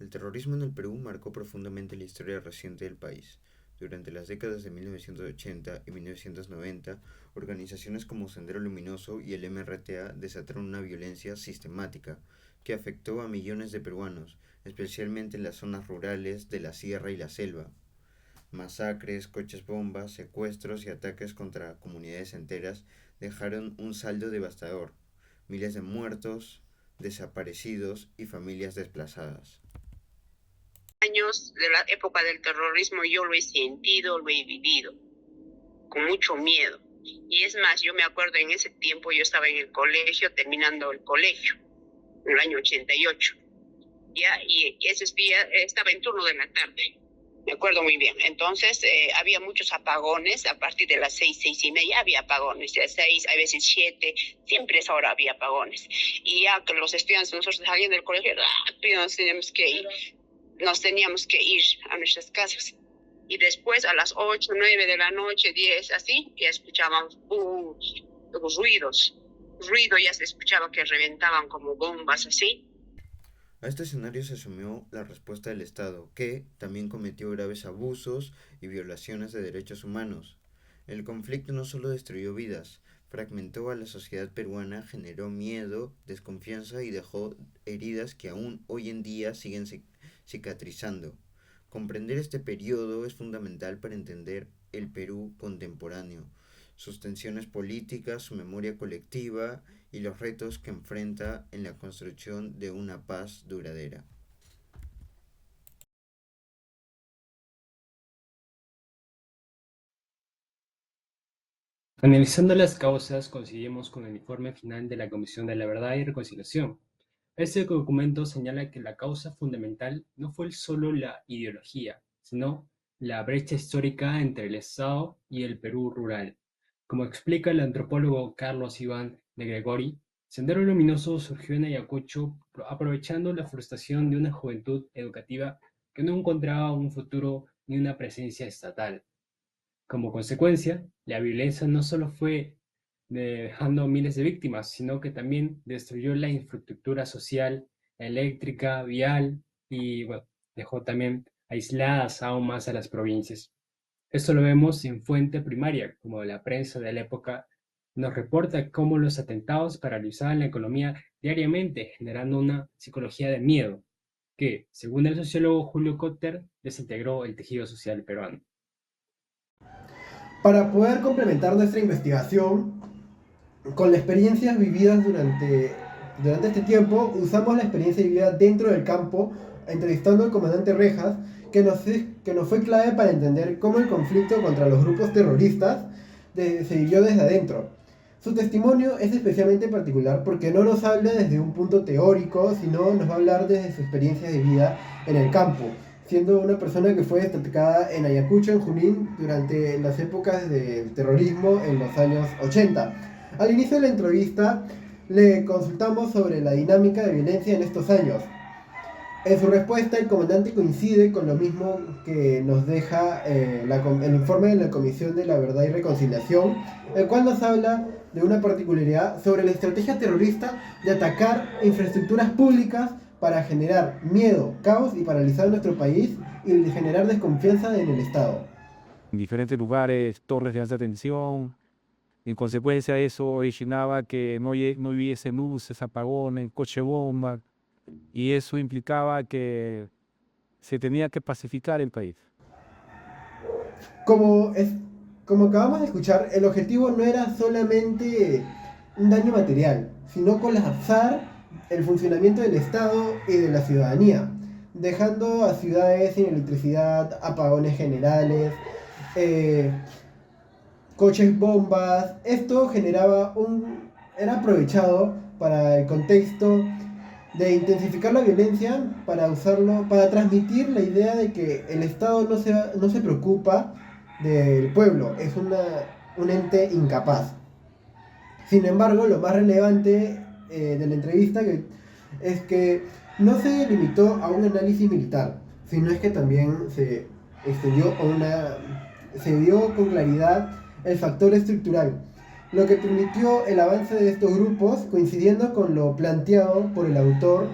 El terrorismo en el Perú marcó profundamente la historia reciente del país. Durante las décadas de 1980 y 1990, organizaciones como Sendero Luminoso y el MRTA desataron una violencia sistemática que afectó a millones de peruanos, especialmente en las zonas rurales de la sierra y la selva. Masacres, coches bombas, secuestros y ataques contra comunidades enteras dejaron un saldo devastador, miles de muertos, desaparecidos y familias desplazadas. Años de la época del terrorismo yo lo he sentido, lo he vivido, con mucho miedo. Y es más, yo me acuerdo en ese tiempo yo estaba en el colegio, terminando el colegio, en el año 88. ¿Ya? Y ese día estaba en turno de la tarde, me acuerdo muy bien. Entonces había muchos apagones, a partir de las 6, 6:30 había apagones, de 6, a veces 7, siempre a esa hora había apagones. Y ya que los estudiantes, nosotros saliendo del colegio, rápido nos teníamos que ir a nuestras casas. Y después a las 8, 9 de la noche, 10, así, ya escuchábamos ruidos. Ruido ya se escuchaba que reventaban como bombas, así. A este escenario se sumió la respuesta del Estado, que también cometió graves abusos y violaciones de derechos humanos. El conflicto no solo destruyó vidas, fragmentó a la sociedad peruana, generó miedo, desconfianza y dejó heridas que aún hoy en día siguen cicatrizando. Comprender este periodo es fundamental para entender el Perú contemporáneo, sus tensiones políticas, su memoria colectiva y los retos que enfrenta en la construcción de una paz duradera. Analizando las causas, coincidimos con el informe final de la Comisión de la Verdad y Reconciliación. Este documento señala que la causa fundamental no fue solo la ideología, sino la brecha histórica entre el Estado y el Perú rural. Como explica el antropólogo Carlos Iván de Gregori, Sendero Luminoso surgió en Ayacucho aprovechando la frustración de una juventud educativa que no encontraba un futuro ni una presencia estatal. Como consecuencia, la violencia no solo fue dejando miles de víctimas, sino que también destruyó la infraestructura social, eléctrica, vial y bueno, dejó también aisladas aún más a las provincias. Esto lo vemos en fuente primaria, como la prensa de la época nos reporta cómo los atentados paralizaban la economía diariamente, generando una psicología de miedo que, según el sociólogo Julio Cotter, desintegró el tejido social peruano. Para poder complementar nuestra investigación con las experiencias vividas durante este tiempo, usamos la experiencia vivida dentro del campo, entrevistando al comandante Rejas, que nos fue clave para entender cómo el conflicto contra los grupos terroristas se vivió desde adentro. Su testimonio es especialmente particular porque no nos habla desde un punto teórico, sino nos va a hablar desde su experiencia de vida en el campo, siendo una persona que fue destacada en Ayacucho, en Junín, durante las épocas del terrorismo en los años 80. Al inicio de la entrevista le consultamos sobre la dinámica de violencia en estos años. En su respuesta, el comandante coincide con lo mismo que nos deja el informe de la Comisión de la Verdad y Reconciliación, el cual nos habla de una particularidad sobre la estrategia terrorista de atacar infraestructuras públicas para generar miedo, caos y paralizar nuestro país y generar desconfianza en el Estado. En diferentes lugares, torres de alta tensión. En consecuencia, eso originaba que no hubiese luces, apagones, coche bomba, y eso implicaba que se tenía que pacificar el país. Como, es, como acabamos de escuchar, el objetivo no era solamente un daño material, sino colapsar el funcionamiento del Estado y de la ciudadanía, dejando a ciudades sin electricidad, apagones generales, coches bombas. Esto era aprovechado para el contexto de intensificar la violencia, para usarlo, para transmitir la idea de que el Estado no se preocupa del pueblo, es un ente incapaz. Sin embargo, lo más relevante de la entrevista es que no se limitó a un análisis militar, sino es que también se dio con claridad el factor estructural, lo que permitió el avance de estos grupos, coincidiendo con lo planteado por el autor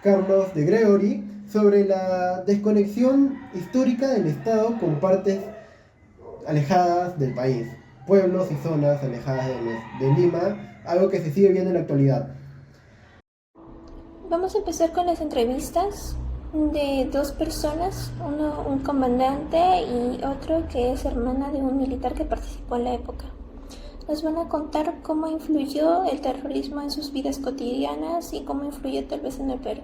Carlos de Gregory, sobre la desconexión histórica del Estado con partes alejadas del país, pueblos y zonas alejadas de Lima, algo que se sigue viendo en la actualidad. Vamos a empezar con las entrevistas de dos personas, uno un comandante y otro que es hermana de un militar que participó en la época. Nos van a contar cómo influyó el terrorismo en sus vidas cotidianas y cómo influyó tal vez en el Perú.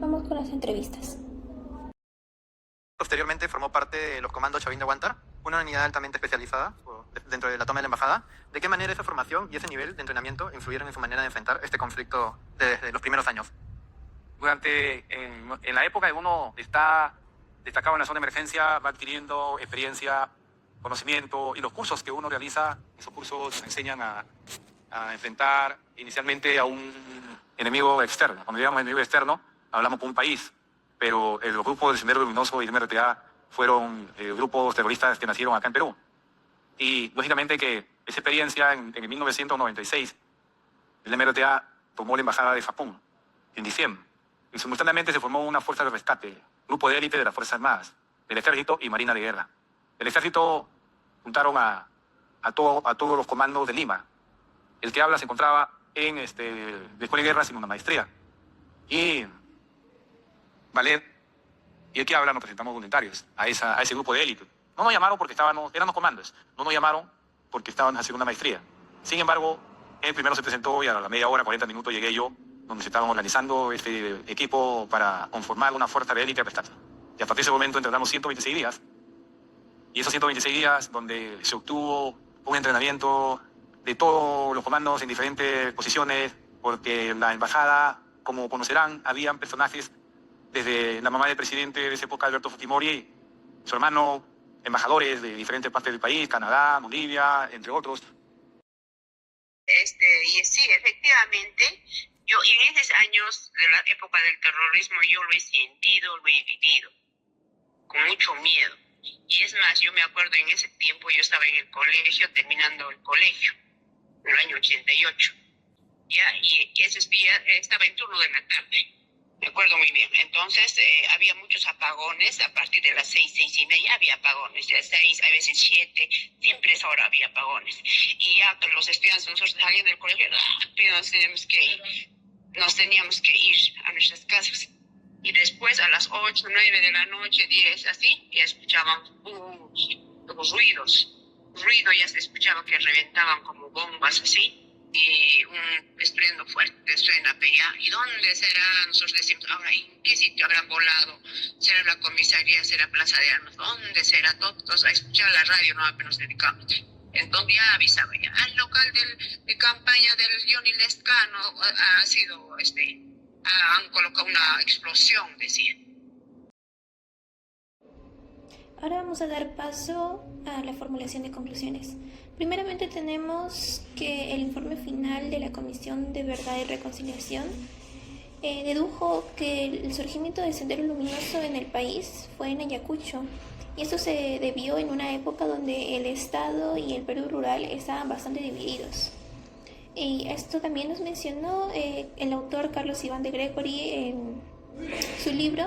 Vamos con las entrevistas. Posteriormente formó parte de los comandos Chavín de Huántar, una unidad altamente especializada dentro de la toma de la embajada. ¿De qué manera esa formación y ese nivel de entrenamiento influyeron en su manera de enfrentar este conflicto desde los primeros años? En la época que uno está destacado en la zona de emergencia, va adquiriendo experiencia, conocimiento, y los cursos que uno realiza, esos cursos enseñan a enfrentar inicialmente a un enemigo externo. Cuando llegamos enemigo externo, hablamos con un país, pero los grupos del Sendero Luminoso y del MRTA fueron grupos terroristas que nacieron acá en Perú. Y lógicamente que esa experiencia en 1996, el MRTA tomó la embajada de Japón en diciembre. Y simultáneamente se formó una fuerza de rescate, grupo de élite de las Fuerzas Armadas, del Ejército y Marina de Guerra. El Ejército juntaron a todos los comandos de Lima. El que habla se encontraba en la Escuela de Guerra sin una maestría. Y Valer y el que habla nos presentamos voluntarios a ese grupo de élite. No nos llamaron porque éramos comandos, no nos llamaron porque estaban haciendo una maestría. Sin embargo, él primero se presentó y a la media hora, 40 minutos llegué yo, donde se estaban organizando este equipo para conformar una fuerza de élite rescate. Y a partir de ese momento entrenamos 126 días. Y esos 126 días donde se obtuvo un entrenamiento de todos los comandos en diferentes posiciones, porque en la embajada, como conocerán, habían personajes desde la mamá del presidente de esa época, Alberto Fujimori, su hermano, embajadores de diferentes partes del país, Canadá, Bolivia, entre otros. Y sí, efectivamente, yo en esos años de la época del terrorismo yo lo he sentido, lo he vivido, con mucho miedo. Y es más, yo me acuerdo en ese tiempo yo estaba en el colegio, terminando el colegio, en el año 88. Ya, y esos días estaba en turno de la tarde. Me acuerdo muy bien. Entonces, había muchos apagones. A partir de las 6:30 había apagones. De 6, a veces 7, siempre a esa hora había apagones. Y ya los estudiantes, nosotros saliendo del colegio, rápido nos teníamos que ir a nuestras casas. Y después, a las 8, 9 de la noche, 10, así, ya escuchábamos los ruidos. Ruido ya se escuchaba que reventaban como bombas, así. Y un estruendo fuerte suena, ya. ¿Y dónde será? Nosotros decimos, ahora, ¿en qué sitio habrán volado? ¿Será la comisaría? ¿Será Plaza de Armas? ¿Dónde será? Todos a escuchar la radio, no apenas nos dedicamos. Entonces ya avisaba, ya. Al local de campaña del Johnny Lescano ha sido, han colocado una explosión, decía. Ahora vamos a dar paso a la formulación de conclusiones. Primeramente tenemos que el informe final de la Comisión de Verdad y Reconciliación dedujo que el surgimiento del Sendero Luminoso en el país fue en Ayacucho, y esto se debió en una época donde el Estado y el Perú rural estaban bastante divididos. Y esto también nos mencionó el autor Carlos Iván de Gregory en su libro,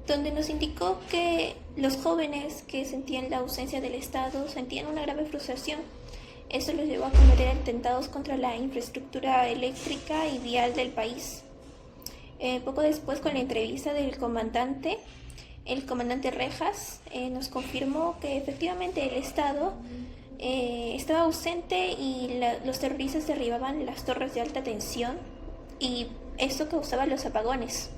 donde nos indicó que los jóvenes que sentían la ausencia del Estado sentían una grave frustración. Esto los llevó a cometer atentados contra la infraestructura eléctrica y vial del país. Poco después, con la entrevista del comandante, el comandante Rejas nos confirmó que efectivamente el Estado estaba ausente y los terroristas derribaban las torres de alta tensión, y esto causaba los apagones.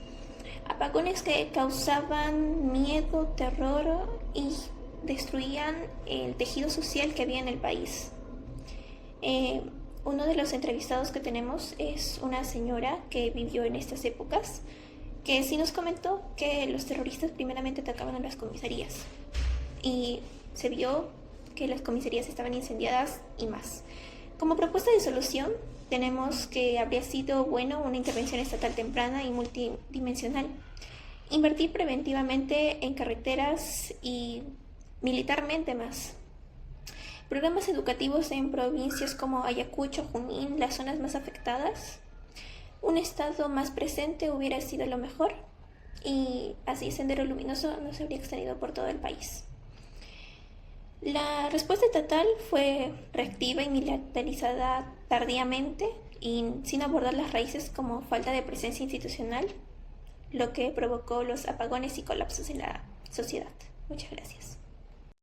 Apagones que causaban miedo, terror y destruían el tejido social que había en el país. Uno de los entrevistados que tenemos es una señora que vivió en estas épocas, que sí nos comentó que los terroristas primeramente atacaban a las comisarías y se vio que las comisarías estaban incendiadas y más. Como propuesta de solución tenemos que habría sido bueno una intervención estatal temprana y multidimensional, invertir preventivamente en carreteras y militarmente más. Programas educativos en provincias como Ayacucho, Junín, las zonas más afectadas. Un Estado más presente hubiera sido lo mejor. y así Sendero Luminoso no se habría extendido por todo el país. La respuesta estatal fue reactiva y militarizada tardíamente y sin abordar las raíces como falta de presencia institucional, lo que provocó los apagones y colapsos en la sociedad. Muchas gracias.